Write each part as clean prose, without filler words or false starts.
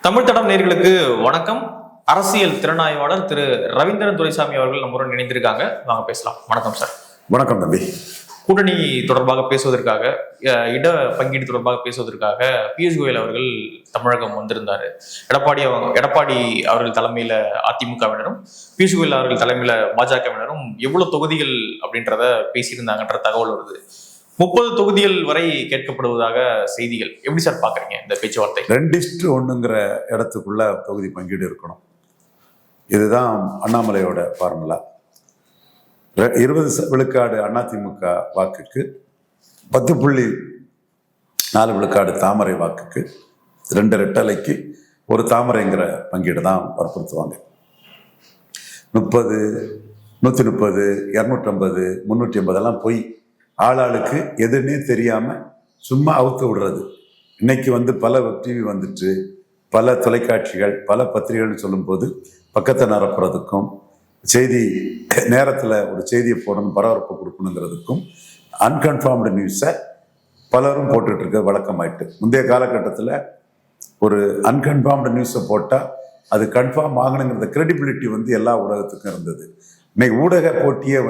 தமிழ் தடம் நேயர்களுக்கு வணக்கம். அரசியல் திறனாய்வாளர் திரு ரவீந்திரன் துரைசாமி அவர்கள் நம்முடன் இணைந்திருக்காங்க. வாங்க பேசலாம். வணக்கம் சார். வணக்கம் தம்பி. கூட்டணி தொடர்பாக பேசுவதற்காக, இட பங்கீடு தொடர்பாக பேசுவதற்காக பியூஷ் கோயல் அவர்கள் தமிழகம் வந்திருந்தாரு. எடப்பாடி அவர்கள் தலைமையில அதிமுகவினரும், பியூஷ் கோயல் அவர்கள் தலைமையில பாஜகவினரும் எவ்வளவு தொகுதிகள் அப்படின்றத பேசியிருந்தாங்கன்ற தகவல் வருது. 30 தொகுதிகள் வரை கேட்கப்படுவதாக செய்திகள். எப்படி சார் பாக்குறீங்க இந்த பேச்சுவார்த்தை? 2:1 இடத்துக்குள்ள தொகுதி பங்கீடு இருக்கணும். இதுதான் அண்ணாமலையோட ஃபார்முலா. 20 விழுக்காடு அதிமுக வாக்குக்கு, 10.4 விழுக்காடு தாமரை வாக்குக்கு, 2 ரெட்டலைக்கு ஒரு தாமரைங்கிற பங்கீடு தான் வற்புறுத்துவாங்க. 30, 130, 250, 350 எல்லாம் போய் ஆளாளுக்கு எதுன்னே தெரியாம சும்மா அவுத்து விடுறது. இன்னைக்கு பல டிவி வந்துட்டு, பல தொலைக்காட்சிகள், பல பத்திரிகைகள் சொல்லும் போது பக்கத்தை நிரப்புறதுக்கும், செய்தி நேரத்தில் ஒரு செய்தியை போடணும், பரபரப்பு கொடுக்கணுங்கிறதுக்கும் அன்கன்ஃபார்ம்டு நியூஸை பலரும் போட்டுட்டு இருக்க வழக்கமாயிட்டு. முந்தைய காலகட்டத்தில் ஒரு அன்கன்ஃபார்ம்டு நியூஸை போட்டால் அது கன்ஃபார்ம் ஆகணுங்கிறத கிரெடிபிலிட்டி எல்லா ஊடகத்துக்கும் இருந்தது. இன்னைக்கு ஊடக போட்டியே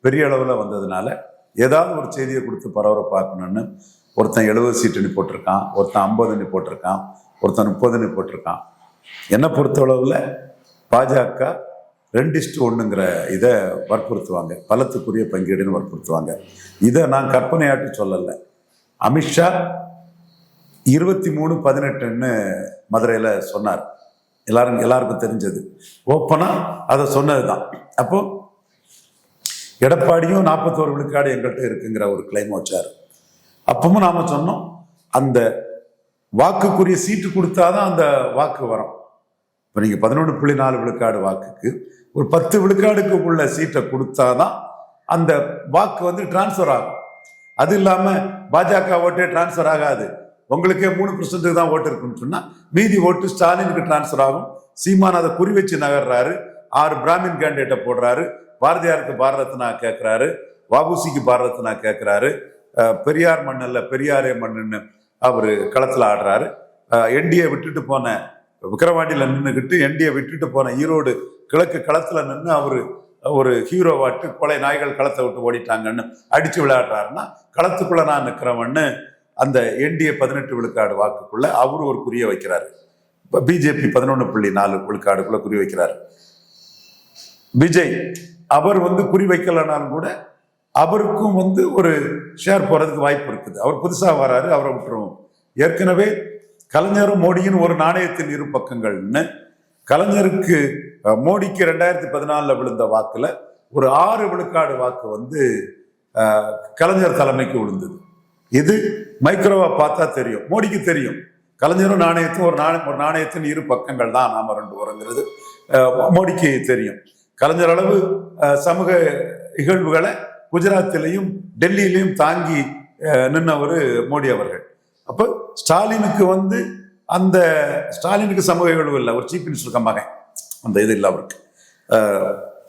பெரிய அளவில் வந்ததுனால ஏதாவது ஒரு செய்தியை கொடுத்து பரபரப்பாக்கணும்னு ஒருத்தன் 70 சீட்டு போட்டிருக்கான், ஒருத்தன் 50 போட்டிருக்கான், ஒருத்தன் 30 போட்டிருக்கான். என்னை பொறுத்தளவில் பாஜக 2:1 இதை வற்புறுத்துவாங்க, பலத்துக்குரிய பங்கீடுன்னு வற்புறுத்துவாங்க. இதை நான் கற்பனையாட்டு சொல்லலை. அமித்ஷா 23-18 மதுரையில் சொன்னார். எல்லாருக்கும் தெரிஞ்சது, ஓப்பனா அதை சொன்னதுதான். அப்போ எடப்பாடியும் 41 விழுக்காடு எங்கள்கிட்ட இருக்குங்கிற ஒரு கிளைம் வச்சார். அப்பவும் நாம சொன்னோம், அந்த வாக்குக்குரிய சீட்டு கொடுத்தாதான் அந்த வாக்கு வரும். இப்போ நீங்க 11.4 விழுக்காடு வாக்குக்கு ஒரு 10 விழுக்காடுக்கு உள்ள சீட்டை கொடுத்தாதான் அந்த வாக்கு டிரான்ஸ்ஃபர் ஆகும். அது இல்லாம பாஜக ஓட்டே டிரான்ஸ்ஃபர் ஆகாது. உங்களுக்கே 3% தான் ஓட்டு இருக்குன்னு சொன்னா மீதி ஓட்டு ஸ்டாலினுக்கு டிரான்ஸ்ஃபர் ஆகும். சீமான் அதை குறி வச்சு நகர்றாரு. 6 பிராமின் கேண்டிடேட்டை போடுறாரு. பாரதியாருக்கு பாரத ரத்னா கேட்கிறாரு, வாபுசிக்கு பாரத ரத்னா கேட்கிறாரு, பெரியார் மண்ணல்ல பெரியாரே மண்ணுன்னு அவரு களத்துல ஆடுறாரு. என்டிஏ விட்டுட்டு போன விக்கிரவாண்டியில நின்றுகிட்டு, என்டிஏ விட்டுட்டு போன ஈரோடு கிழக்கு களத்துல நின்று அவரு ஒரு ஹீரோவாட்டு கொலை நாய்கள் களத்தை விட்டு ஓடிட்டாங்கன்னு அடிச்சு விளையாடுறாருன்னா, களத்துக்குள்ள நான் நிற்கிறவன்னு அந்த என்டிஏ 18 விழுக்காடு வாக்குக்குள்ள அவரு ஒரு குறிய வைக்கிறாரு. இப்ப பிஜேபி 11.4 விழுக்காடுக்குள்ள குறி வைக்கிறாரு. விஜய் அவர் குறி வைக்கலனாலும் கூட அவருக்கும் ஒரு ஷேர் போறதுக்கு வாய்ப்பு இருக்குது. அவர் புதுசா வராரு, அவரை விட்டுருவோம். ஏற்கனவே கலைஞரும் மோடியின் ஒரு நாணயத்தின் இரு பக்கங்கள்னு கலைஞருக்கு மோடிக்கு 2014 விழுந்த வாக்குல ஒரு 6 விழுக்காடு வாக்கு கலைஞர் தலைமைக்கு விழுந்தது. இது மைக்ரோவா பார்த்தா தெரியும், மோடிக்கு தெரியும். கலைஞரும் நாணயத்தும் ஒரு நாணயத்தின் இரு பக்கங்கள் தான் நாம 2 வருங்கிறது மோடிக்கு தெரியும். கலைஞர் அளவு சமூக நிகழ்வுகளை குஜராத்திலையும் டெல்லியிலையும் தாங்கி நின்னவர் மோடி அவர்கள். அப்ப ஸ்டாலினுக்கு அந்த ஸ்டாலினுக்கு சமூக நிகழ்வு இல்லை, ஒரு சீஃப் மினிஸ்டருக்கு மகன், அந்த இது இல்லை அவருக்கு.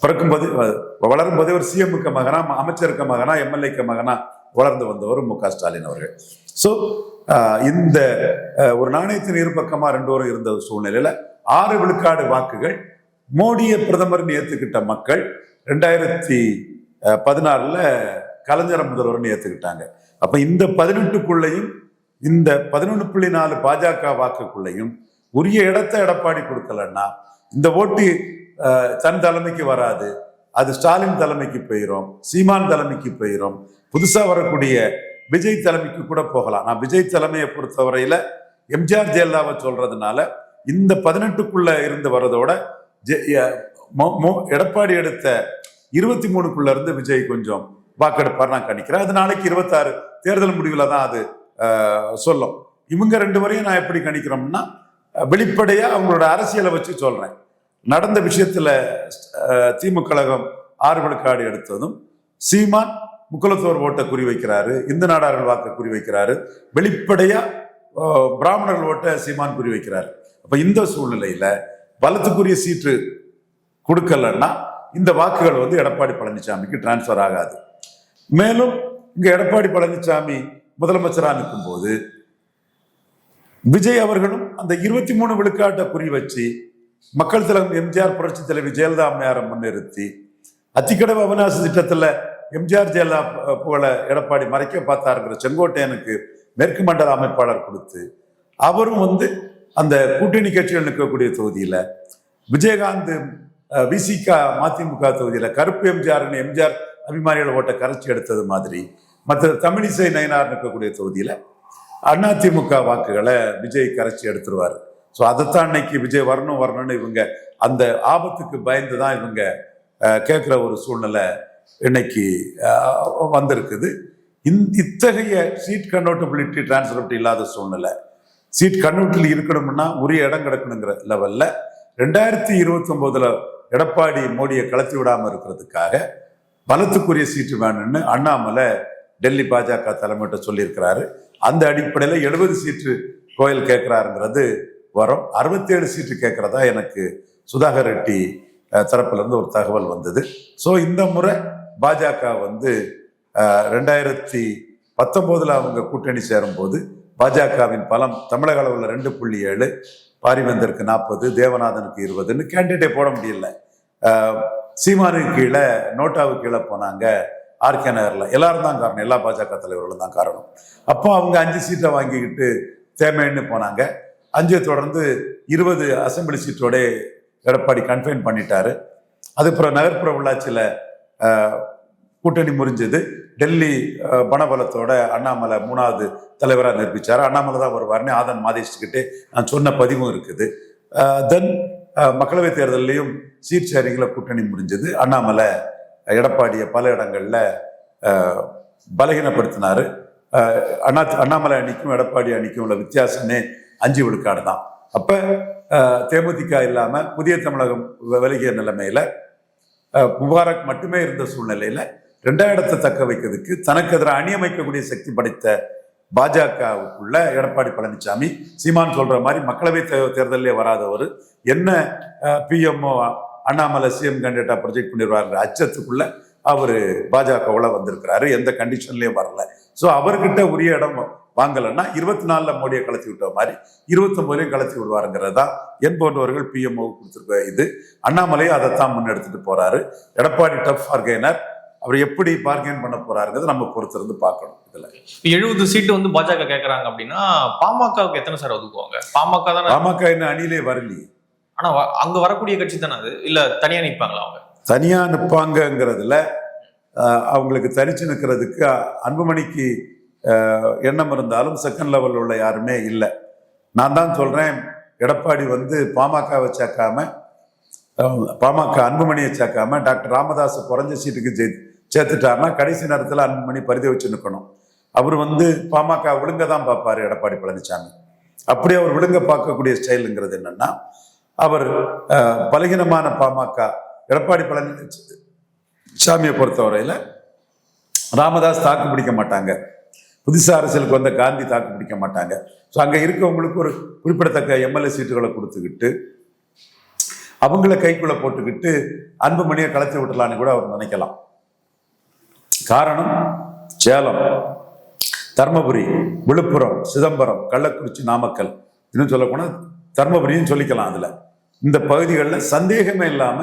பிறக்கும்போது வளரும் போதே ஒரு சிஎம்முக்கு மகனா, அமைச்சருக்கு மகனா, எம்எல்ஏக்கு மகனா வளர்ந்து வந்தவர் மு.க. ஸ்டாலின் அவர்கள். ஸோ இந்த ஒரு நாணயத்தின் இரு பக்கமா 2 வரும் இருந்த சூழ்நிலையில 6 விழுக்காடு வாக்குகள் மோடியை பிரதமர் ஏத்துக்கிட்ட மக்கள் 2016 கலைஞர முதல்வர்னு ஏத்துக்கிட்டாங்க. அப்ப இந்த 18க்குள்ளையும் இந்த 11.4 பாஜக வாக்குக்குள்ளையும் உரிய இடத்தை எடப்பாடி கொடுக்கலன்னா இந்த ஓட்டு தன் தலைமைக்கு வராது. அது ஸ்டாலின் தலைமைக்கு போயிரும், சீமான் தலைமைக்கு போயிரும், புதுசா வரக்கூடிய விஜய் தலைமைக்கு கூட போகலாம். நான் விஜய் தலைமையை பொறுத்தவரையில எம்ஜிஆர் ஜெயலலிதாவை சொல்றதுனால இந்த 18க்குள்ள இருந்து வர்றதோட எடப்பாடி எடுத்த 23க்குள்ள இருந்து விஜய் கொஞ்சம் வாக்கெடுப்பார் நான் கணிக்கிறேன். அது நாளைக்கு 26 தேர்தல் முடிவுல தான் அது சொல்லும். இவங்க 2 வரையும் நான் எப்படி கணிக்கிறோம்னா, வெளிப்படையா அவங்களோட அரசியலை வச்சு சொல்றேன். நடந்த விஷயத்துல திமுக கழகம் 6 விழுக்காடு எடுத்ததும், சீமான் முக்குலத்தோர் ஓட்டை குறி வைக்கிறாரு, இந்து நாடார்கள் வாக்கை குறி வைக்கிறாரு, வெளிப்படையா பிராமணர்கள் ஓட்டை சீமான் குறி வைக்கிறாரு. அப்ப இந்த சூழ்நிலையில பலத்துக்குரிய சீட்டு கொடுக்கலன்னா இந்த வாக்குகள் எடப்பாடி பழனிசாமிக்கு டிரான்ஸ்பர் ஆகாது. மேலும் இங்க எடப்பாடி பழனிசாமி முதலமைச்சராக நிற்கும் போது விஜய் அவர்களும் அந்த 23 விழுக்காட்டை குறி வச்சு மக்கள் தலைவர் எம்ஜிஆர், புரட்சி தலைவி ஜெயலலிதா அம்மையாரை முன்னிறுத்தி அத்திக்கடவு அவிநாசி திட்டத்துல எம்ஜிஆர் ஜெயலலிதா புகழ எடப்பாடி மறைக்க பார்த்தாருங்கிற செங்கோட்டையனுக்கு மேற்கு மண்டல அமைப்பாளர் கொடுத்து, அவரும் அந்த கூட்டணி கட்சிகள் நிற்கக்கூடிய தொகுதியில விஜயகாந்த் விசிக மதிமுக தொகுதியில கருப்பு எம்ஜிஆர் அபிமானிகள் ஓட்ட கரைச்சி எடுத்தது மாதிரி மற்ற தமிழிசை நயினார் நிற்கக்கூடிய தொகுதியில அதிமுக வாக்குகளை விஜய் கரைச்சி எடுத்துருவாரு. ஸோ அதைத்தான் இன்னைக்கு விஜய் வரணும்னு இவங்க அந்த ஆபத்துக்கு பயந்துதான் இவங்க கேட்குற ஒரு சூழ்நிலை இன்னைக்கு வந்திருக்குது. இத்தகைய சீட் கன்வெர்ட்டபிலிட்டி டிரான்ஸ்பரபிலிட்டி இல்லாத சூழ்நிலை, சீட் கன்வெர்ட்டில் இருக்கணும்னா உரிய இடம் கிடக்கணுங்கிற லெவல்ல 2029 எடப்பாடி மோடியை கலத்தி விடாம இருக்கிறதுக்காக பலத்துக்குரிய சீட்டு வேணும்னு அண்ணாமலை டெல்லி பாஜக தலைமையிட்ட சொல்லியிருக்கிறாரு. அந்த அடிப்படையில் 70 சீட்டு கோயில் கேட்கிறாருங்கிறது வரும். 67 சீட்டு கேட்கறதா எனக்கு சுதாகர் ரெட்டி தரப்புல இருந்து ஒரு தகவல் வந்தது. ஸோ இந்த முறை பாஜக 2019 அவங்க கூட்டணி சேரும் போது பாஜகவின் பலம் தமிழக அளவில் 2.7, பாரிவேந்தருக்கு 40, தேவநாதனுக்கு 20ன்னு கேண்டிடேட்டே போட முடியல. சீமானுக்கு கீழே நோட்டாவுக்கு கீழே போனாங்க. ஆர்கே நகர்ல எல்லாரும் தான் காரணம், எல்லா பாஜக தலைவர்களும் தான் காரணம். அப்போ அவங்க 5 சீட்டை வாங்கிக்கிட்டு தேமைன்னு போனாங்க. 5 தொடர்ந்து 20 அசம்பிளி சீட்டோட எடப்பாடி கன்ஃபைன் பண்ணிட்டாரு. அதுக்கப்புறம் நகர்ப்புற உள்ளாட்சியில கூட்டணி முறிஞ்சது. டெல்லி பணபலத்தோட அண்ணாமலை 3வது தலைவராக நிரூபிச்சாரு. அண்ணாமலை தான் வருவார்னு ஆதன் மாதேஷ்கிட்டே நான் சொன்ன பதிவும் இருக்குது. தென் மக்களவை தேர்தலையும் சீட் ஷேரிங்கில் கூட்டணி முடிஞ்சது. அண்ணாமலை எடப்பாடியை பல இடங்கள்ல பலகீனப்படுத்தினாரு. அண்ணாமலை அணிக்கும் எடப்பாடி அணிக்கும் உள்ள வித்தியாசமே 5 விழுக்காடு தான். அப்ப தேமுதிக இல்லாம புதிய தமிழகம் விலகிய நிலைமையில முபாரக் மட்டுமே இருந்த சூழ்நிலையில 2ஆம் இடத்தை தக்க வைக்கிறதுக்கு தனக்கு எதிராக அணி அமைக்கக்கூடிய சக்தி படைத்த பாஜகவுக்குள்ள எடப்பாடி பழனிசாமி, சீமான் சொல்ற மாதிரி மக்களவை தேர்தலே வராதவர், என்ன பிஎம்ஓ அண்ணாமலை சிஎம் கேண்டிடேட்டா ப்ரொஜெக்ட் பண்ணிடுவாருன்ற அச்சத்துக்குள்ள அவரு பாஜகவுல வந்திருக்கிறாரு. எந்த கண்டிஷன்லயும் வரல. ஸோ அவர்கிட்ட உரிய இடம் வாங்கலைன்னா 24 மோடியை கலத்தி விட்ட மாதிரி 29 கலத்தி விடுவாருங்கிறது தான் என் போன்றவர்கள் பிஎம்ஓ கொடுத்துருக்க. இது அண்ணாமலையும் அதைத்தான் முன்னெடுத்துட்டு போறாரு. எடப்பாடி டஃப் பார்கெய்னர், அவர் எப்படி பார்கெயின் பண்ண போறாருங்கிறது நம்ம பொறுத்திருந்து பார்க்கணும். இதுல 70 சீட்டு பாஜக கேட்கறாங்க அப்படின்னா பாமகவுக்கு எத்தனை சார் ஒதுக்குவாங்க? பாமக என்ன அணியிலே வரலையே. ஆனா அங்க வரக்கூடிய கட்சி தானே அது, இல்ல தனியா நிற்பாங்களா? அவங்க தனியா நிற்பாங்கிறதுல அவங்களுக்கு தனிச்சு நிற்கிறதுக்கு அன்புமணிக்கு எண்ணம் இருந்தாலும் செகண்ட் லெவலில் உள்ள யாருமே இல்லை. நான் தான் சொல்றேன், எடப்பாடி பாமகவை சேர்க்காம, பாமக அன்புமணியை சேர்க்காம டாக்டர் ராமதாஸ் குறைஞ்ச சீட்டுக்கு சேர்த்துட்டாருன்னா கடைசி நேரத்தில் அன்புமணி பரிதை வச்சு நிற்கணும். அவர் பாமக விழுங்க தான் பார்ப்பாரு எடப்பாடி பழனிசாமி. அப்படி அவர் விழுங்க பார்க்கக்கூடிய ஸ்டைலுங்கிறது என்னன்னா, அவர் பலகீனமான பாமக எடப்பாடி பழனிசாமியை பொறுத்தவரையில ராமதாஸ் தாக்கு பிடிக்க மாட்டாங்க, புதுசா அரசியலுக்கு வந்த காந்தி தாக்கு பிடிக்க மாட்டாங்க. ஸோ அங்க இருக்கவங்களுக்கு ஒரு குறிப்பிடத்தக்க எம்எல்ஏ சீட்டுகளை கொடுத்துக்கிட்டு அவங்கள கைக்குள்ள போட்டுக்கிட்டு அன்புமணியை கலத்தி விட்டுலான்னு கூட அவர் நினைக்கலாம். காரணம், சேலம், தர்மபுரி, விழுப்புரம், சிதம்பரம், கள்ளக்குறிச்சி, நாமக்கல், இன்னும் சொல்லப்போனா தர்மபுரியும் சொல்லிக்கலாம். அதுல இந்த பகுதிகளில் சந்தேகமே இல்லாம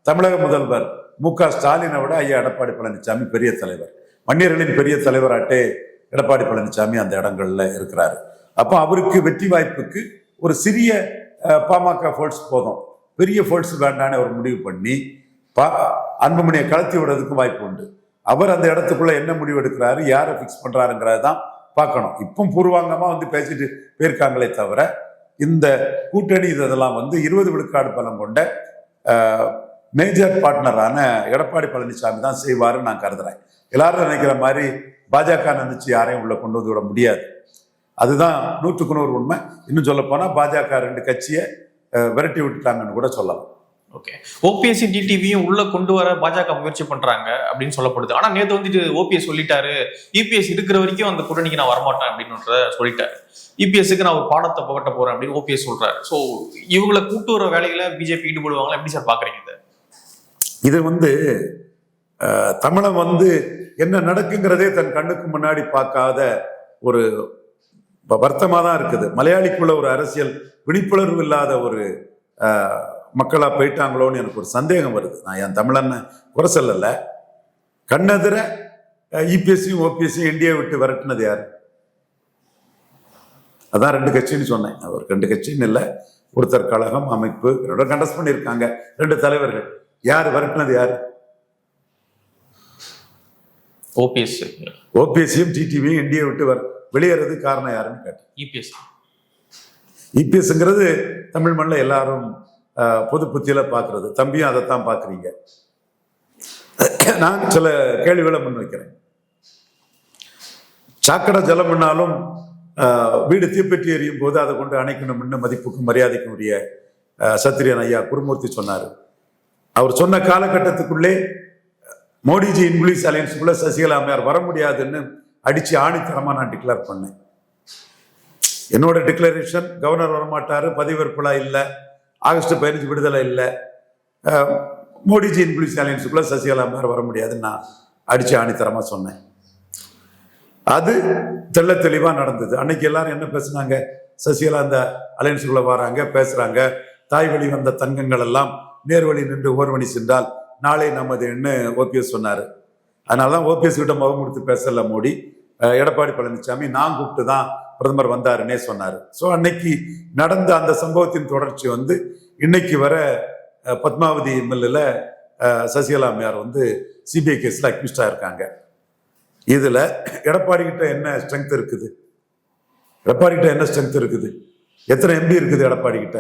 தமிழக முதல்வர் மு.க. ஸ்டாலினை விட ஐயா எடப்பாடி பழனிசாமி பெரிய தலைவர், வன்னியர்களின் பெரிய தலைவராட்டே எடப்பாடி பழனிசாமி அந்த இடங்கள்ல இருக்கிறாரு. அப்போ அவருக்கு வெற்றி வாய்ப்புக்கு ஒரு சிறிய பாமக ஃபோல்ஸ் போதும், பெரிய ஃபோல்ஸ் வேண்டான்னு அவர் முடிவு பண்ணி அன்புமணியை கலத்தி விடுறதுக்கு வாய்ப்பு உண்டு. அவர் அந்த இடத்துக்குள்ள என்ன முடிவு எடுக்கிறாரு, யாரை ஃபிக்ஸ் பண்றாருங்கிறத தான் பார்க்கணும். இப்போ பூர்வாங்கமா பேசிட்டு போயிருக்காங்களே தவிர இந்த கூட்டணி இதெல்லாம் 20 விழுக்காடு பலம் கொண்ட மேஜர் பார்ட்னரான எடப்பாடி பழனிசாமி தான் செய்வாருன்னு நான் கருதுறேன். எல்லாரும் நினைக்கிற மாதிரி பாஜக நினைச்சு யாரையும் உள்ள கொண்டு வந்து விட முடியாது. அதுதான் 100க்கு 100 உண்மை. இன்னும் சொல்ல போனா பாஜக 2 கட்சியை விரட்டி விட்டுட்டாங்கன்னு கூட சொல்லலாம். ஓகே, ஓபிஎஸ் டிடிவியும் உள்ள கொண்டு வர பாஜக முயற்சி பண்றாங்க அப்படின்னு சொல்லப்படுது. ஆனா நேற்று ஓபிஎஸ் சொல்லிட்டாரு, இபிஎஸ் இருக்கிற வரைக்கும் அந்த கூட்டணிக்கு நான் வரமாட்டேன் அப்படின்னு சொல்லிட்டாரு. இபிஎஸ்க்கு நான் ஒரு பாடத்தை புகட்ட போறேன் அப்படின்னு ஓபிஎஸ் சொல்றாரு. ஸோ இவங்களை கூட்டு வர வேலையில பிஜேபி ஈடுபடுவாங்களா? எப்படி சார் பாக்குறீங்க இது? தமிழன் என்ன நடக்குங்கிறதே தன் கண்ணுக்கு முன்னாடி பார்க்காத ஒரு இப்போ வருத்தமாக தான் இருக்குது. மலையாளிக்குள்ள ஒரு அரசியல் விழிப்புணர்வு இல்லாத ஒரு மக்களாக போயிட்டாங்களோன்னு எனக்கு ஒரு சந்தேகம் வருது. நான் என் தமிழன்னு குறை சொல்லல. கண்ணெதிர இபிஎஸ்சியும் ஓபிஎஸ்சியும் என்டிஏ விட்டு விரட்டினது யாரு? அதான் 2 கட்சின்னு சொன்னேன். அவர் 2 கட்சின்னு இல்லை, ஒருத்தர் கழகம் அமைப்பு கண்டஸ்ட் பண்ணியிருக்காங்க 2 தலைவர்கள். யார் விரட்டினது யாரு? ஓபிஎஸ்சியும் டிடிவியும் என்டிஏ விட்டு வெளியேறது காரணம் யாருன்னு கேட்டேன். இபிஎஸ்ங்கிறது தமிழ் மண்ணில் எல்லாரும் பொது புத்தியில பாக்குறது. தம்பியும் அதைத்தான் பாக்குறீங்க. நான் சில கேள்விகளை முன் வைக்கிறேன். சாக்கடை ஜலம்னாலும் வீடு தீப்பெட்டி எறியும் போது அதை கொண்டு அணைக்கணும்னு மதிப்புக்கும் மரியாதைக்கும் உரிய சத்திரியன் ஐயா குருமூர்த்தி சொன்னார். அவர் சொன்ன காலகட்டத்துக்குள்ளே மோடிஜி இங்கிலீஷ் அலையன்ஸுக்குள்ள சசிகலா அம்மையார் வர முடியாதுன்னு அடிச்சு ஆணித்தரமா நான் டிக்ளேர் பண்ணேன். என்னோட டிக்ளரேஷன் கவர்னர் வரமாட்டாரு, பதவியேற்புலா இல்லை, ஆகஸ்ட் 15 விடுதலை இல்லை, மோடிஜி இங்கிலீஷ் அலையன்ஸுக்குள்ள சசிகலா அம்மையார் வர முடியாதுன்னு நான் அடிச்சு ஆணித்தரமா சொன்னேன். அது தெள்ள தெளிவா நடந்தது. அன்னைக்கு எல்லாரும் என்ன பேசுனாங்க? சசிகலா அந்த அலையன்ஸுக்குள்ள வராங்க, பேசுறாங்க, தாய் வழி வந்த தங்கங்கள் எல்லாம் நேர்வழி நின்று ஓர்வணி சென்றால் நாளை நமதுன்னு ஓபிஎஸ் சொன்னாரு. அதனாலதான் ஓபிஎஸ் கிட்ட முகம் கொடுத்து பேசல மோடி. எடப்பாடி பழனிசாமி நான் கூப்பிட்டு தான் பிரதமர் வந்தாருன்னே சொன்னாரு. ஸோ அன்னைக்கு நடந்த அந்த சம்பவத்தின் தொடர்ச்சி இன்னைக்கு வர பத்மாவதி எம்எல்ஏல சசிகலா அம்மையார் சிபிஐ கேஸ்ல அக்யூஸ்டா இருக்காங்க. இதுல எடப்பாடி கிட்ட என்ன ஸ்ட்ரென்த் இருக்குது? எடப்பாடி கிட்ட என்ன ஸ்ட்ரென்த் இருக்குது? எத்தனை எம்பி இருக்குது எடப்பாடி கிட்ட?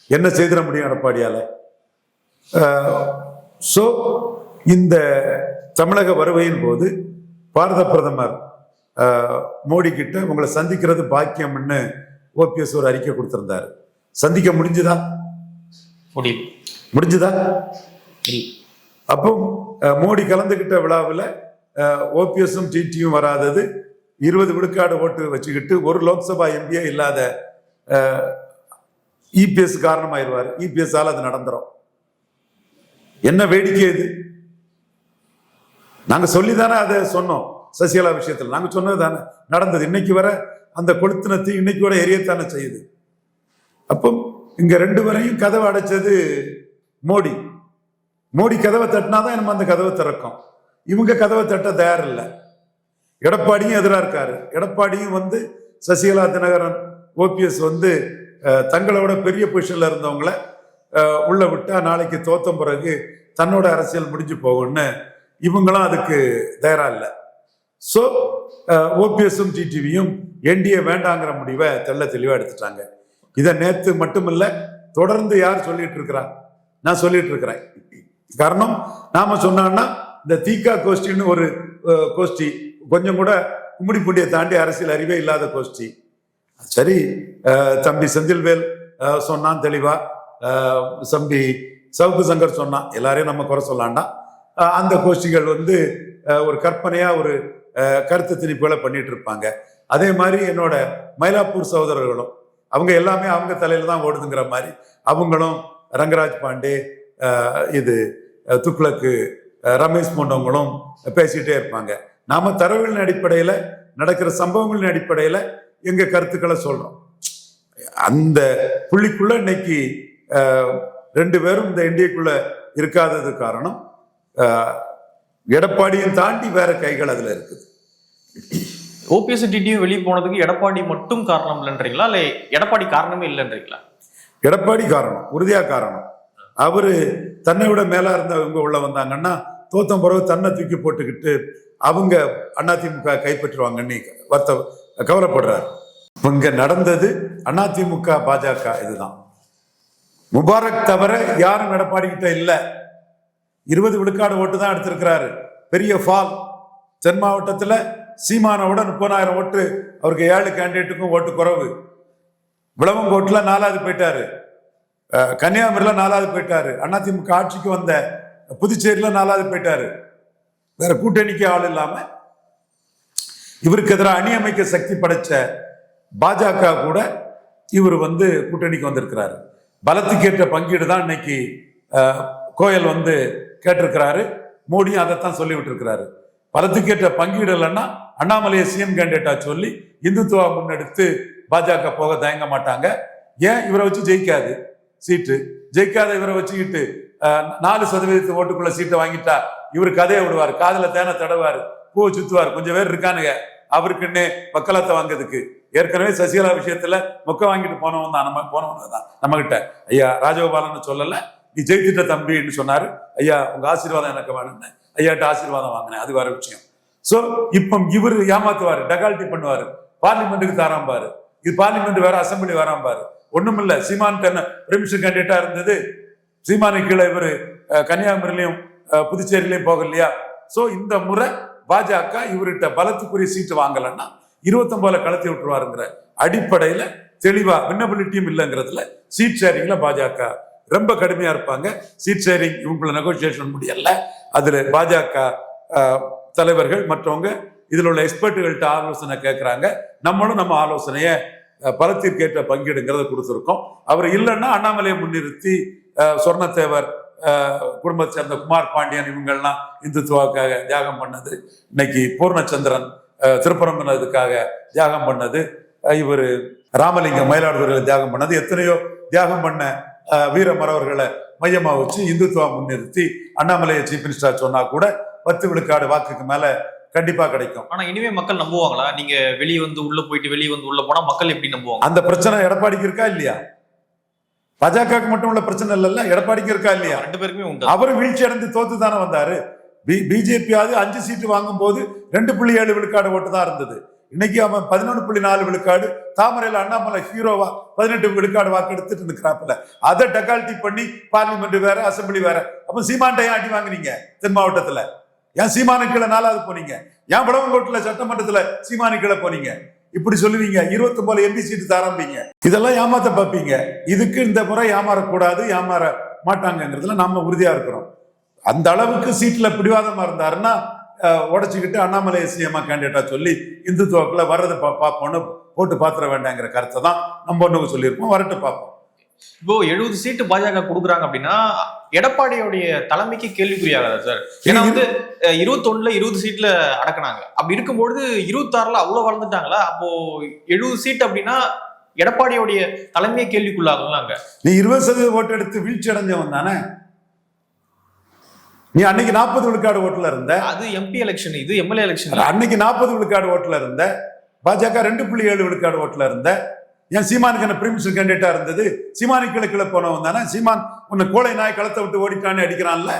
என்ன செய்திட முடியும் எடப்பாடியால? ஸோ இந்த தமிழக வருகையின் போது பாரத பிரதமர் மோடி கிட்ட உங்களை சந்திக்கிறது பாக்கியம்னு ஓபிஎஸ் ஒரு அறிக்கை கொடுத்திருந்தாரு. சந்திக்க முடிஞ்சுதா? முடிஞ்சுதா? அப்போ மோடி கலந்துகிட்ட விழாவில் ஓபிஎஸும் டிடியும் வராதது 20 விழுக்காடு ஓட்டு வச்சுக்கிட்டு ஒரு லோக்சபா எம்பியே இல்லாத இபிஎஸ் காரணமாயிருவார். இபிஎஸ் ஆல அது நடந்துரும். என்ன வேடிக்கை இது? நாங்க சொல்லிதானே அதை சொன்னோம். சசிகலா விஷயத்தில் நாங்க சொன்னது தானே நடந்தது. இன்னைக்கு வர அந்த கொளுத்தினத்தை இன்னைக்கு வர எரியத்தானே செய்யுது. அப்போ இங்க 2 வரையும் கதவை அடைச்சது மோடி. மோடி கதவை தட்டினாதான் நம்ம அந்த கதவை திறக்கும். இவங்க கதவை தட்ட தயார் இல்லை. எடப்பாடியும் எதிராக இருக்காரு. எடப்பாடியும் சசிகலா, தினகரன், ஓபிஎஸ் தங்களோட பெரிய பொசிஷன்ல இருந்தவங்கள உள்ள விட்டா நாளைக்கு தோத்த பிறகு தன்னோட அரசியல் முடிஞ்சு போகும்னு இவங்களும் அதுக்கு தயாரா இல்லை. ஸோ ஓபிஎஸும் டிடிவியும் என்டிஏ வேண்டாங்கிற முடிவை தெள்ள தெளிவா எடுத்துட்டாங்க. இதை நேத்து மட்டுமில்ல, தொடர்ந்து யார் சொல்லிட்டு இருக்கிறா? நான் சொல்லிட்டு இருக்கிறேன். காரணம், நாம சொன்னோம்னா இந்த தீகா கோஷ்டின்னு ஒரு கோஷ்டி, கொஞ்சம் கூட கும்மிடி பூண்டியை தாண்டி அரசியல் அறிவே இல்லாத கோஷ்டி. சரி, தம்பி செந்தில்வேல் சொன்னான் தெளிவா, தம்பி சவுக்கு சங்கர் சொன்னான், எல்லாரையும் நம்ம குறை சொல்லாண்டா. அந்த கோஷ்டிகள் ஒரு கற்பனையா ஒரு கருத்து திணிப்புகளை பண்ணிட்டு இருப்பாங்க. அதே மாதிரி என்னோட மயிலாப்பூர் சகோதரர்களும் அவங்க எல்லாமே அவங்க தலையில தான் ஓடுதுங்கிற மாதிரி அவங்களும் ரங்கராஜ் பாண்டே, இது துக்ளக்கு, ரமேஷ் போன்றவங்களும் பேசிட்டே இருப்பாங்க. நாம தரவுகளின் அடிப்படையில நடக்கிற சம்பவங்களின் அடிப்படையில எங்க கருத்துக்களை சொல்றோம். அந்த புள்ளிக்குள்ள இன்னைக்கு 2 பேரும் இந்த என்டிஏக்குள்ள இருக்காதது காரணம் எடப்பாடியும் தாண்டி வேற கைகள் அதுல இருக்குது. ஓபிஎஸ் டிடியும் வெளியே போனதுக்கு எடப்பாடி மட்டும் காரணம் இல்லைன்றீங்களா, இல்ல எடப்பாடி காரணமே இல்லைன்றீங்களா? எடப்பாடி காரணம், உறுதியா காரணம். அவரு தன்னை விட மேலா இருந்தவங்க உள்ள வந்தாங்கன்னா தோத்தம் பிறகு தன்னை தூக்கி போட்டுக்கிட்டு அவங்க அதிமுக கைப்பற்றுவாங்கன்னு கவலைப்படுறாரு. இங்க நடந்தது அதிமுக பாஜக இதுதான். முபாரக் தவிர யாரும் எடப்பாடி கிட்ட இல்ல. 20 விழுக்காடு ஓட்டு தான் எடுத்திருக்கிறாரு. பெரிய ஃபால். தென் மாவட்டத்துல சீமானோட 30,000 ஓட்டு, அவருக்கு 7 கேண்டிடேட்டுக்கும் ஓட்டு குறைவு. விளவங்கோட்டுல 4வது போயிட்டாரு, கன்னியாகுமரியில 4வது போயிட்டாரு, அதிமுக ஆட்சிக்கு வந்த புதுச்சேரியில 4வது போயிட்டாரு. வேற கூட்டணிக்கு ஆள் இல்லாம இவருக்கு எதிராக அணி அமைக்க சக்தி படைச்ச பாஜக கூட இவர் கூட்டணிக்கு வந்திருக்கிறாரு. பலத்துக்கேற்ற பங்கீடு தான் இன்னைக்கு கோயல் கேட்டிருக்கிறாரு. மோடியும் அதைத்தான் சொல்லிவிட்டு இருக்கிறாரு. பலத்துக்கேற்ற பங்கீடு இல்லைன்னா அண்ணாமலையை சிஎம் கேண்டிடேட்டா சொல்லி இந்துத்துவா முன்னெடுத்து பாஜக போக தயங்க மாட்டாங்க. ஏன் இவரை வச்சு ஜெயிக்காது சீட்டு, ஜெயிக்காத இவரை வச்சுக்கிட்டு 4% ஓட்டுக்குள்ள சீட்டை வாங்கிட்டா இவரு கதையை விடுவார், காதுல தேனை தடவாரு, பூவை சுத்துவார். கொஞ்சம் பேர் இருக்கானுங்க அவருக்குன்னே வக்காலத்தை வாங்கிறதுக்கு. ஏற்கனவே சசிகலா விஷயத்துல மொக்க வாங்கிட்டு போனவன் தான் நம்ம கிட்ட. ஐயா ராஜகோபாலன் சொல்லல, நீ ஜெயித்திட்ட தம்பின்னு சொன்னாரு. ஐயா உங்க ஆசீர்வாதம் எனக்கு வேணும்னு ஐயாட்ட ஆசீர்வாதம் வாங்கினேன், அது வேற விஷயம். சோ இப்ப இவரு ஏமாத்துவாரு, டகால்ட்டி பண்ணுவாரு, பார்லிமெண்ட்டுக்கு தாராம்பாரு. இது பார்லிமெண்ட் வேற, அசம்பிளி வராம்பாரு. ஒண்ணும் இல்ல, சீமான் பிரிமிஷன் கேண்டிடேட்டா இருந்தது. சீமானு கீழே இவரு கன்னியாகுமரியிலையும் புதுச்சேரியிலையும் போக இல்லையா? சோ இந்த முறை பாஜக இவர்கிட்ட பலத்துக்குரிய சீட்டு வாங்கலன்னா 29 கலத்தி விட்டுருவாருங்கிற அடிப்படையில தெளிவா வின்னபிலிட்டியும் இல்லைங்கிறதுல சீட் ஷேரிங்ல பாஜக ரொம்ப கடுமையா இருப்பாங்க. சீட் ஷேரிங் இவங்கள நெகோசியேஷன் முடியல. அதுல பாஜக தலைவர்கள் மற்றவங்க இதுல உள்ள எக்ஸ்பர்ட்டுகள்கிட்ட ஆலோசனை கேட்கிறாங்க. நம்மளும் நம்ம ஆலோசனைய பலத்திற்கேற்ற பங்கீடுங்கிறத கொடுத்துருக்கோம். அவர் இல்லைன்னா அண்ணாமலையை முன்னிறுத்தி சொர்ணத்தேவர் குடும்பத்தை சேர்ந்த குமார் பாண்டியன் இவங்கள்லாம் இந்துத்துவாவுக்காக தியாகம் பண்ணது, இன்னைக்கு பூர்ணச்சந்திரன் திருப்பரங்குன்றதுக்காக தியாகம் பண்ணது, இவர் ராமலிங்கம் மயிலாடுதுறையில் தியாகம் பண்ணது, எத்தனையோ தியாகம் பண்ண வீர மறவர்களை மையமா வச்சு இந்துத்துவா முன்னிறுத்தி அண்ணாமலையை சீஃப் மினிஸ்டரா சொன்னா கூட 10 விழுக்காடு வாக்குக்கு மேல கண்டிப்பா கிடைக்கும். ஆனா இனிமே மக்கள் நம்புவாங்களா? நீங்க வெளியே வந்து உள்ள போயிட்டு வெளியே வந்து உள்ள போனா மக்கள் எப்படி நம்புவாங்க? அந்த பிரச்சனை எடப்பாடிக்கு இருக்கா இல்லையா? பாஜகவுக்கு மட்டும் உள்ள பிரச்சனை இல்லைல்ல, எடப்பாடிக்கு இருக்கா இல்லையா? 2 பேருக்குமே உண்டு. அவரு வீழ்ச்சி அடைந்து தோத்து தானே வந்தாரு. பிஜேபியாவது 5 சீட்டு வாங்கும் போது 2.7 விழுக்காடு ஓட்டு தான் இருந்தது. இன்னைக்கு அவன் 11.4 விழுக்காடு. தாமரையில அண்ணாமலை ஹீரோவா 18 விழுக்காடு வாக்கு எடுத்துட்டு இருக்கிறாப்புல. அதை டக்கால்ட்டி பண்ணி பார்லிமெண்ட் வேற, அசம்பிளி வேற. அப்ப சீமான்ட்ட ஏன் அடி வாங்குறீங்க? தென் மாவட்டத்துல ஏன் சீமானு கீழே 4வது போனீங்க? ஏன் விளவங்கோட்டுல சட்டமன்றத்துல சீமானு கீழே போனீங்க? இப்படி சொல்லுவீங்க. 29 எம்பி சீட்டு தாரம்பீங்க. இதெல்லாம் ஏமாத்த பார்ப்பீங்க. இதுக்கு இந்த முறை ஏமாறக்கூடாது, ஏமாற மாட்டாங்கிறதுல நாம உறுதியா இருக்கிறோம். அந்த அளவுக்கு சீட்ல பிடிவாதமா இருந்தாருன்னா உடைச்சுக்கிட்டு அண்ணாமலை சிஎம் கேண்டிடேட்டா சொல்லி இந்துத்துவாக்குள்ள வர்றது பார்ப்போம்னு போட்டு பாத்திர வேண்டாங்கிற கருத்தை தான் நம்ம ஒண்ணுக்கு சொல்லியிருப்போம். வரட்டு பார்ப்போம். இப்போ 70 சீட்டு பாஜக கொடுக்குறாங்க அப்படின்னா எடப்பாடியோடைய தலைமைக்கு கேள்விக்குறியாகாதா சார்? ஏன்னா வந்து 21ல 20 சீட்ல அடக்குனாங்க. அப்படி இருக்கும்பொழுது 26ல அவ்வளவு வளர்ந்துட்டாங்களா? அப்போ 70 சீட் அப்படின்னா எடப்பாடியோடைய தலைமையை கேள்விக்குள்ளாங்களாங்க. நீ 20% ஓட்டு எடுத்து வீழ்ச்சி அடைஞ்சவன் தானே. நீ அன்னைக்கு 40 விழுக்காடு ஓட்டுல இருந்த. அது எம்பி எலெக்ஷன், இது எம்எல்ஏ எலெக்ஷன். அன்னைக்கு 40 விழுக்காடு ஓட்டுல இருந்த. பாஜக 2.7 விழுக்காடு ஓட்டுல இருந்த. ஏன் சீமானுக்கு என்ன பிரிமிஷன் கேண்டிடேட்டா இருந்தது? சீமானு கிழக்குல போனவன் தானே. சீமான் உன்னை கோழை நாய் களத்தை விட்டு ஓடிட்டான்னு அடிக்கிறான்ல.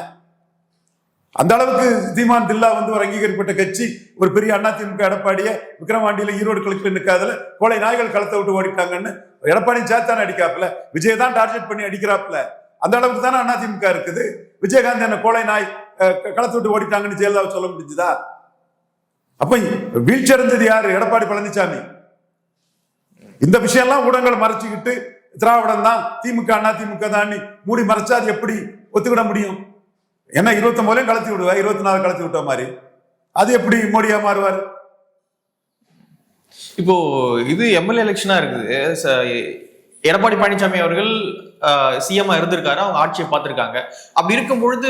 அந்த அளவுக்கு சீமான் தில்லா வந்து ஒரு அங்கீகரிக்கப்பட்ட கட்சி. ஒரு பெரிய அதிமுக எடப்பாடிய விக்ரவாண்டியில ஈரோடு கிழக்குல நிற்காதுல கோழை நாய்கள் களத்தை விட்டு ஓடிட்டாங்கன்னு எடப்பாடி சேர்த்தானே அடிக்காப்புல. விஜய் தான் டார்கெட் பண்ணி அடிக்கிறாப்புல. அந்த அளவுக்கு தானே அதிமுக இருக்குது. விஜயகாந்த் என்ன கோழை நாய் களத்தை விட்டு ஓடிட்டாங்கன்னு ஜெயலலிதா சொல்ல முடிஞ்சுதா? அப்ப வீழ்ச்சி அடைஞ்சது யாரு? எடப்பாடி பழனிசாமி. இந்த விஷயம்லாம் ஊடகங்கள் மறைச்சுக்கிட்டு திராவிடம் தான், திமுக அதிமுக தான் மூடி மறைச்சா அது எப்படி ஒத்துக்கிட முடியும்? ஏன்னா 29 கலத்தி விடுவா, 24 கலத்தி விட்ட மாதிரி அது எப்படி மோடியா மாறுவார்? இப்போ இது எம்எல்ஏ எலெக்ஷனா இருக்குது. எடப்பாடி பழனிசாமி அவர்கள் சிஎம்மா இருந்திருக்காரு, அவங்க ஆட்சியை பார்த்திருக்காங்க. அப்படி இருக்கும் பொழுது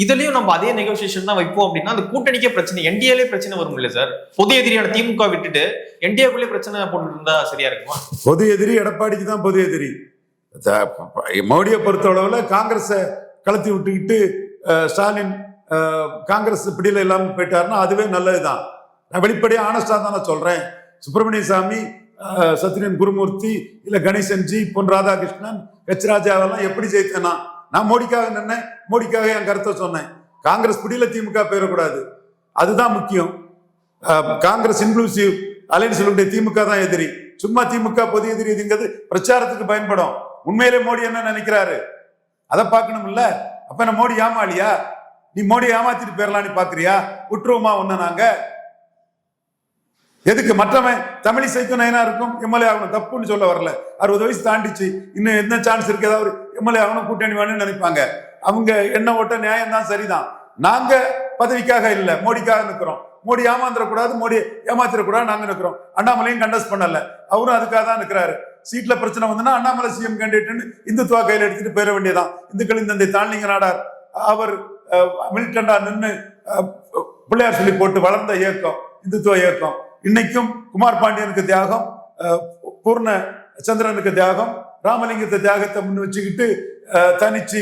இதுலயும் நம்ம அதே நெகோசியேஷன் தான் வைப்போம் அப்படின்னா அந்த கூட்டணிக்கே பிரச்சனை, என்டிஏலே பிரச்சனை வரும் இல்ல சார்? பொது எதிரியான திமுக விட்டுட்டு என்டிஏக்குள்ளே பிரச்சனை போட்டு இருந்தா சரியா இருக்குமா? பொது எதிரி எடப்பாடிக்கு தான் பொது எதிரி. மோடியை பொறுத்தளவுல காங்கிரஸை கலத்தி விட்டுக்கிட்டு ஸ்டாலின் காங்கிரஸ் பிடியில இல்லாம போயிட்டாருன்னா அதுவே நல்லதுதான். நான் வெளிப்படையா ஆனஸ்டா தானே சொல்றேன். சுப்பிரமணிய சாமி, சத்யன் குருமூர்த்தி, இல்ல கணேசன் ஜி, பொன் ராதாகிருஷ்ணன், ஹெச் ராஜாவெல்லாம் எப்படி ஜெயித்தேனா? நான் மோடிக்காக நின்னேன், மோடிக்காக என் கருத்தை சொன்னேன். காங்கிரஸ் பிடியில திமுக போயிடக்கூடாது, அதுதான் முக்கியம். காங்கிரஸ் இன்க்ளூசிவ் அலைன்ஸ் திமுக தான் எதிரி. சும்மா திமுக பொது எதிரி இதுங்கிறது பிரச்சாரத்துக்கு பயன்படும். உண்மையிலே மோடி என்ன நினைக்கிறாரு அதை பார்க்கணும் இல்ல? அப்ப என்ன மோடி ஏமாளியா? நீ மோடி ஏமாத்திட்டு போயிடலான்னு பாக்குறியா? விட்டுருவோமா ஒண்ணு நாங்க? எதுக்கு மற்றவன் தமிழிசைக்கும் நயனா இருக்கும் எம்எல்ஏ ஆகணும், தப்புன்னு சொல்ல வரல. 60 வயசு தாண்டிச்சு, இன்னும் என்ன சான்ஸ் இருக்கு? ஏதாவது எம்எல்ஏ ஆகணும், கூட்டணி வேணும்னு நினைப்பாங்க. அவங்க என்ன ஓட்ட நியாயம் தான், சரிதான். நாங்க பதவிக்காக இல்ல, மோடிக்காக நிற்கிறோம். மோடி ஏமாந்துடக்கூடாது, மோடி ஏமாத்திடக்கூடாது நாங்க நிற்கிறோம். அண்ணாமலையும் கண்டஸ்ட் பண்ணல, அவரும் அதுக்காக தான் நிற்கிறாரு. சீட்ல பிரச்சனை வந்துன்னா அண்ணாமலை சிஎம் கேண்டிடேட்னு இந்துத்துவா கையில எடுத்துட்டு போயிட வேண்டியதான். இந்துக்கள் இந்த தாண்டிங்க நாடார் அவர் மிலிட்டண்டா நின்று பிள்ளையார் சொல்லி போட்டு வளர்ந்த இயக்கம் இந்துத்துவ இயக்கம். இன்னைக்கும் குமார் பாண்டியனுக்கு தியாகம், பூர்ண சந்திரனுக்கு தியாகம், ராமலிங்கத்தை தியாகத்தை முன் வச்சுக்கிட்டு தனிச்சு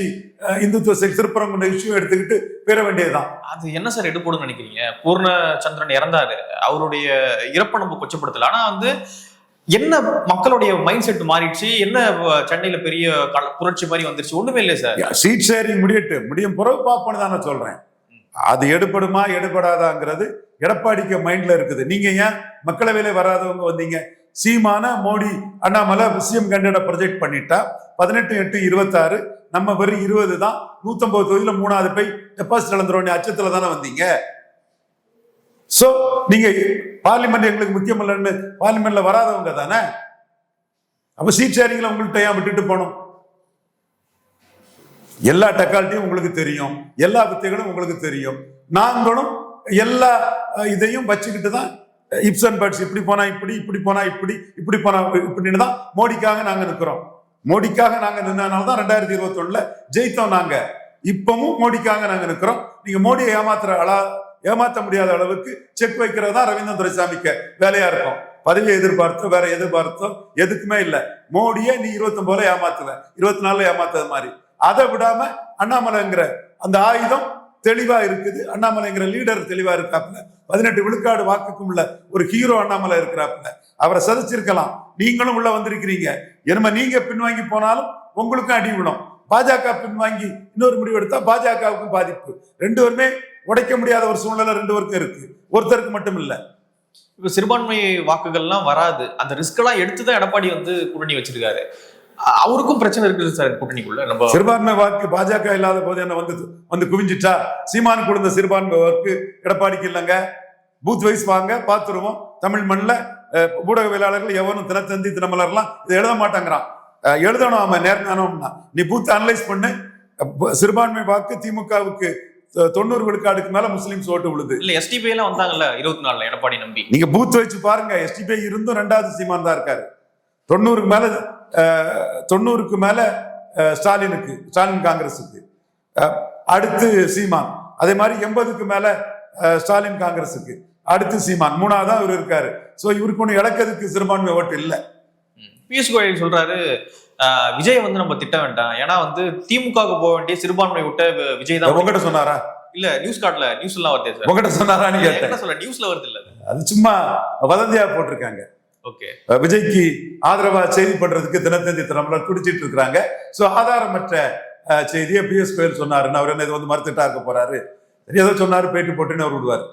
இந்துத்துவ திருப்பரங்குன்ற இஷ்யூ எடுத்துக்கிட்டு பெற வேண்டியதுதான். அது என்ன சார் எடுப்போடுன்னு நினைக்கிறீங்க? பூர்ண சந்திரன் இறந்தாரு, அவருடைய இறப்பை நம்ம கொச்சப்படுத்தல. ஆனா வந்து என்ன மக்களுடைய மைண்ட் செட் மாறிடுச்சு, என்ன சென்னையில பெரிய புரட்சி மாதிரி வந்துருச்சு? ஒண்ணுமே இல்லை சார். சீட் ஷேரிங் முடியும் பிறகு பாப்போன்னு தான் நான் சொல்றேன். அது எடுபடுமா எடுபடாதாங்கிறது எடப்பாடிக்கு மைண்ட்ல இருக்குது. நீங்க ஏன் மக்களவையில வராதவங்க வந்தீங்க? சீமான Modi Annamalai CM candidate project பண்ணிட்டா 18/8/26 நம்ம வெறும் 20 தான், 150 தொகுதியில 3வது போய் டெபாசிட் இழந்துரும் அச்சத்துல தானே வந்தீங்க. சோ நீங்க பார்லிமெண்ட் எங்களுக்கு முக்கியம் இல்லைன்னு பார்லிமெண்ட்ல வராதவங்க தானே. அப்ப சீட் ஷேரிங்ல உங்கள்கிட்ட ஏன் விட்டுட்டு போனோம்? எல்லா டெக்னாலஜியும் உங்களுக்கு தெரியும், எல்லா வித்தைகளும் உங்களுக்கு தெரியும். நாங்களும் எல்லா இதையும் வச்சுக்கிட்டு தான் இப்சன் பேர்ட்ஸ் இப்படி போனா இப்படி, இப்படி போனா இப்படி, இப்படி போனா இப்படின்னு தான் மோடிக்காக நாங்க நிற்கிறோம். மோடிக்காக நாங்க நின்னனால்தான் 2021 ஜெயித்தோம். நாங்க இப்பவும் மோடிக்காக நாங்க நிற்கிறோம். நீங்க மோடியை ஏமாத்த முடியாத அளவுக்கு செக் வைக்கிறதா ரவீந்திரன் துரைசாமிக்கு வேலையா இருக்கும். பதவியை எதிர்பார்த்தோ வேற எதிர்பார்த்தோ எதுக்குமே இல்லை. மோடியை நீ 29 ஏமாத்துவ, 24 ஏமாத்தது மாதிரி. அதை விடாம அண்ணாமலைங்கிற அந்த ஆயுதம் தெளிவா இருக்குது. அண்ணாமலைங்கிற லீடர் தெளிவா இருக்காப்புல. 18 விழுக்காடு வாக்குக்கும் உள்ள ஒரு ஹீரோ அண்ணாமலை இருக்கிறாப்புல. அவரை சதிச்சிருக்கலாம். நீங்களும் உள்ள வந்திருக்கிறீங்க. என்னமா நீங்க பின்வாங்கி போனாலும் உங்களுக்கும் அடி விடும். பாஜக பின்வாங்கி இன்னொரு முடிவு எடுத்தா பாஜகவுக்கும் பாதிப்பு. ரெண்டு பேருமே உடைக்க முடியாத ஒரு சூழ்நிலை ரெண்டு பேருக்கும் இருக்கு, ஒருத்தருக்கு மட்டும் இல்ல. இப்ப சிறுபான்மை வாக்குகள்லாம் வராது, அந்த ரிஸ்க் எல்லாம் எடுத்துதான் எடப்பாடி வந்து கூட்டணி வச்சிருக்காரு. அவருக்கும் பிரச்சனை இருக்குது சார் கூட்டணிக்குள்ள. நம்ம சிறுபான்மை வாக்கு பாஜக இல்லாத போது என்ன வந்து குவிஞ்சிட்டா? சீமான் கொடுத்த சிறுபான்மை வாக்கு எடப்பாடிக்கு இல்லைங்க. பூத் வைஸ் வாங்க பாத்துருவோம். தமிழ் மண்ணில் ஊடகவியலாளர்கள் எவரும் தினத்தந்தி தினமலர்லாம் இதை எழுத மாட்டாங்கிறான். எழுதணும் அவன் நேர்மையானோம்னா. நீ பூத் அனலைஸ் பண்ணு. சிறுபான்மை வாக்கு திமுகவுக்கு 90 விழுக்காடுக்கு மேல முஸ்லிம்ஸ் ஓட்டு விழுது. இல்ல எஸ்டிபி எல்லாம் வந்தாங்கல்ல 24 எடப்பாடி நம்பி. நீங்க பூத் வச்சு பாருங்க. எஸ்டிபி இருந்தும் 2வது சீமான் தான் இருக்காரு. 90க்கு மேல ஸ்டாலின் காங்கிரஸுக்கு, அடுத்து சீமான். அதே மாதிரி 80க்கு மேல ஸ்டாலின் காங்கிரஸுக்கு, அடுத்து சீமான். 3வது இவர் இருக்காரு. சோ இவருக்கு ஒண்ணு இழக்கிறதுக்கு சிறுபான்மை ஓட்டு இல்ல. பியூஷ் கோயல் சொல்றாரு விஜய் வந்து நம்ம திட்ட வேண்டாம், ஏன்னா வந்து திமுகவுக்கு போக வேண்டிய சிறுபான்மை விட்ட விஜய் தான். உங்ககிட்ட சொன்னாரா? இல்ல நியூஸ் கார்ட்ல நியூஸ் எல்லாம் வருது சார். உங்ககிட்ட சொன்னாரான்னு கேட்டேன். என்ன சொல்ல, நியூஸ்ல வருது இல்ல, அது சும்மா வதந்தியா போட்டிருக்காங்க. ஓகே, விஜய்க்கு ஆதரவா செய்தி பண்றதுக்கு தினத்தந்தி தினமலர் துடிச்சிட்டு இருக்காங்க. சோ ஆதாரமற்ற செய்தியை பியூஷ் கோயல் சொன்னாருன்னு அவர் என்ன இது வந்து மறுத்துட்டா இருக்க போறாரு? ஏதோ சொன்னாரு, பேட்டி போட்டுன்னு அவர் விடுவார்.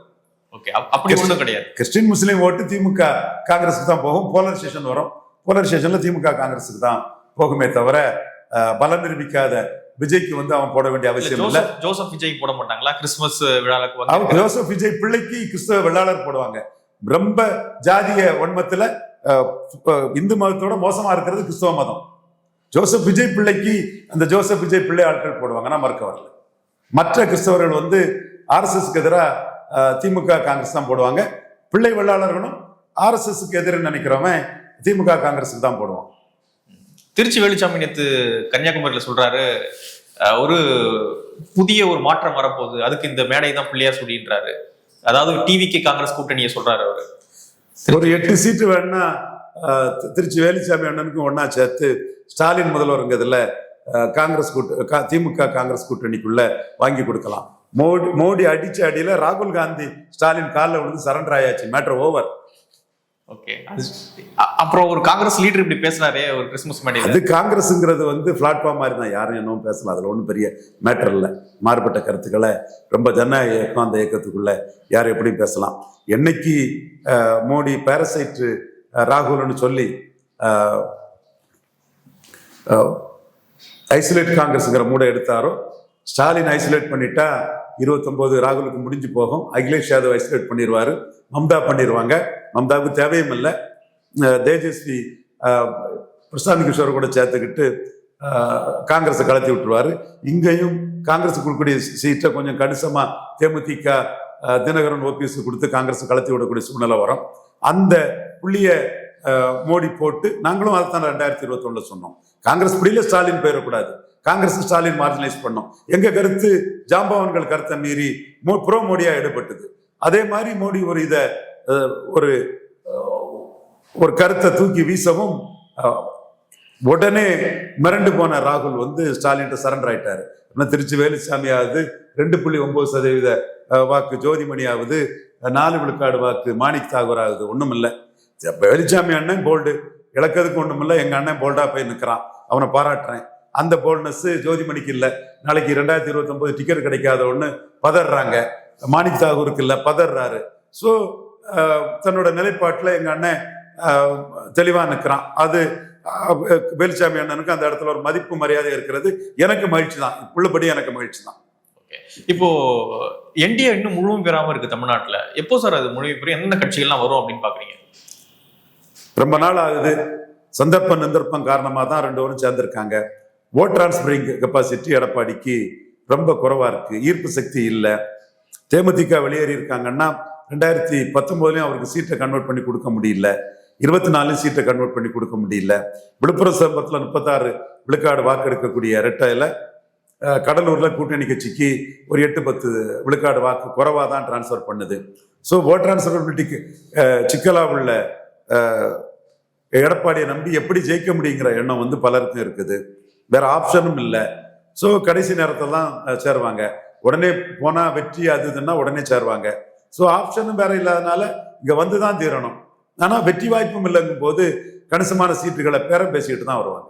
ஓகே, அப்படி ஒன்றும் கிடையாது. கிறிஸ்டின் முஸ்லீம் ஓட்டு திமுக காங்கிரஸுக்கு தான் போகும். போலரைசேஷன் வரும். போலரைசேஷன்ல திமுக காங்கிரஸுக்கு தான் போகுமே தவிர பலம் நிரூபிக்காத விஜய்க்கு வந்து அவன் போட வேண்டிய அவசியம் இல்ல. ஜோசப் விஜய் போட மாட்டாங்களா கிறிஸ்துமஸ் விழாவுக்கு? அவங்க ஜோசப் விஜய் பிள்ளைக்கு கிறிஸ்தவ வெள்ளாளர் போடுவாங்க. ரொம்ப ஜாதிய வன்மத்துல இந்து மதத்தோட மோசமா இருக்கிறது கிறிஸ்தவ மதம். ஜோசப் விஜய் பிள்ளைக்கு அந்த ஜோசப் விஜய் பிள்ளை ஆட்கள் போடுவாங்க. நான் மறுக்க வரல. மற்ற கிறிஸ்தவர்கள் வந்து RSSக்கு எதிராக திமுக காங்கிரஸ் தான் போடுவாங்க. பிள்ளை வெள்ளாளர்களும் RSSக்கு எதிர நினைக்கிறவன் திமுக காங்கிரஸுக்கு தான் போடுவான். திருச்சி வேலுச்சாமி நேத்து கன்னியாகுமரியில சொல்றாரு ஒரு புதிய ஒரு மாற்றம் வரப்போகுது, அதுக்கு இந்த மேடை தான் பிள்ளையார் சொல்லின்றாரு. அதாவது டிவிக்கு காங்கிரஸ் கூட்டணியை சொல்றாரு அவரு. ஒரு 8 சீட்டு வேணும்னா திருச்சி வேலுச்சாமி அண்ணனுக்கும் ஒன்னா சேர்த்து ஸ்டாலின் முதல்வருங்கிறதுல காங்கிரஸ் திமுக காங்கிரஸ் கூட்டணிக்குள்ள வாங்கி கொடுக்கலாம். மோடி அடிச்ச அடியில ராகுல் காந்தி ஸ்டாலின் காலில் விழுந்து சரண்டர் ஆயாச்சு. Matter over. ஓகே, அப்புறம் ஒரு காங்கிரஸ் லீடர் இப்படி பேசுறாரே ஒரு கிறிஸ்துமஸ் மேடையில. அது காங்கிரஸ்ங்கிறது வந்து பிளாட்ஃபார்ம் மாதிரி தான், யாரும் என்னவும் பேசலாம். அதுல ஒன்றும் பெரிய மேட்டர் இல்லை. மாறுபட்ட கருத்துக்களை ரொம்ப ஜனநாயக இயக்கம், அந்த இயக்கத்துக்குள்ள யாரும் எப்படி பேசலாம். என்னைக்கு மோடி பேரசைட் ராகுல்னு சொல்லி ஐசோலேட் காங்கிரஸ்ங்கிற மூடை எடுத்தாரோ, ஸ்டாலின் ஐசோலேட் பண்ணிட்டா 29 ராகுலுக்கு முடிஞ்சு போகும். அகிலேஷ் யாதவ் ஐசோலேட் பண்ணிடுவாரு, மம்தா பண்ணிடுவாங்க. மம்தாவுக்கு தேவையும் இல்லை. தேஜஸ்வி பிரசாந்த் கிஷோரை கூட சேர்த்துக்கிட்டு காங்கிரஸை கலத்தி விட்டுருவாரு. இங்கேயும் காங்கிரஸுக்கு கொடுக்கக்கூடிய சீட்டை கொஞ்சம் கணிசமா தேமுதிக தினகரன் OPS கொடுத்து காங்கிரஸை கலத்தி விடக்கூடிய சூழ்நிலை வரும். அந்த புள்ளிய மோடி போட்டு நாங்களும் அதைத்தான் 2021 சொன்னோம். காங்கிரஸ் புள்ளியில ஸ்டாலின் போயிடக்கூடாது. காங்கிரஸ் ஸ்டாலின் மார்ஜினலைஸ் பண்ணோம். எங்க கருத்து ஜாம்பவான்கள் கருத்தை மீறி ப்ரோ மோடியா எடுபட்டது. அதே மாதிரி மோடி ஒரு இதை ஒரு ஒரு கருத்தை தூக்கி வீசவும் உடனே மிரண்டு போன ராகுல் வந்து ஸ்டாலின் சரண்டர் ஆயிட்டாரு. திருச்சி வேலுசாமி ஆகுது 2.9% வாக்கு, ஜோதிமணி ஆகுது 4 விழுக்காடு வாக்கு, மாணிக் தாகூர் ஆகுது. ஒண்ணும் இல்லை. வேலுசாமி அண்ணன் போல்டு, இழக்கிறதுக்கு ஒண்ணும் இல்லை. எங்க அண்ணன் போல்டா போய் நிற்கிறான், அவனை பாராட்டுறேன். அந்த போல்ட்னஸ் ஜோதிமணிக்கு இல்லை. நாளைக்கு 2029 டிக்கெட் கிடைக்காத ஒண்ணு பதறாங்க. மாணிக் தாகூருக்கு இல்லை, பதறாரு. ஸோ தன்னோட நிலைப்பாட்டில் எங்க அண்ணன் தெளிவா நிற்கிறான். அது வேலுசாமி அண்ணனுக்கு அந்த இடத்துல ஒரு மதிப்பு மரியாதை இருக்கிறது. எனக்கு மகிழ்ச்சி தான், உள்ளபடி எனக்கு மகிழ்ச்சி தான். இப்போ என்டிஏ இன்னும் முழுமை பெறாம இருக்கு தமிழ்நாட்டுல. எப்போ சார் அது முழுமை பெறும்? எந்தெந்த கட்சிகள்லாம் வரும் அப்படின்னு பாக்குறீங்க? ரொம்ப நாள் ஆகுது. சந்தர்ப்பம் நிந்தர்ப்பம் காரணமா தான் 2 பேரும் சேர்ந்திருக்காங்க. ஓட் டிரான்ஸ்பரிங் கெப்பாசிட்டி எடப்பாடிக்கு ரொம்ப குறைவா இருக்கு, ஈர்ப்பு சக்தி இல்லை. தேமுதிக வெளியேறி இருக்காங்கன்னா 2019 அவருக்கு சீட்டை கன்வெர்ட் பண்ணி கொடுக்க முடியல, 24 சீட்டை கன்வெர்ட் பண்ணி கொடுக்க முடியல. விழுப்புரம் சம்பவத்தில் 36 விழுக்காடு வாக்கு எடுக்கக்கூடிய ரெட்டையில கடலூர்ல கூட்டணி கட்சிக்கு ஒரு 8-10 விழுக்காடு வாக்கு குறைவா தான் டிரான்ஸ்ஃபர் பண்ணுது. ஸோ ஓட் டிரான்ஸ்பரபிலிட்டிக்கு சிக்கலா உள்ள எடப்பாடியை நம்பி எப்படி ஜெயிக்க முடியுங்கிற எண்ணம் வந்து பலருக்கும் இருக்குது. வேற ஆப்ஷனும் இல்லை. ஸோ கடைசி நேரத்தில் தான் சேருவாங்க. உடனே போனா வெற்றி அதுன்னா உடனே சேருவாங்க. ஸோ ஆப்ஷனும் வேற இல்லாதனால இங்க வந்துதான் தீரணும். ஆனா வெற்றி வாய்ப்பும் இல்லைங்கும் போது கணிசமான சீட்டுகளை பேரம் பேசிக்கிட்டு தான் வருவாங்க.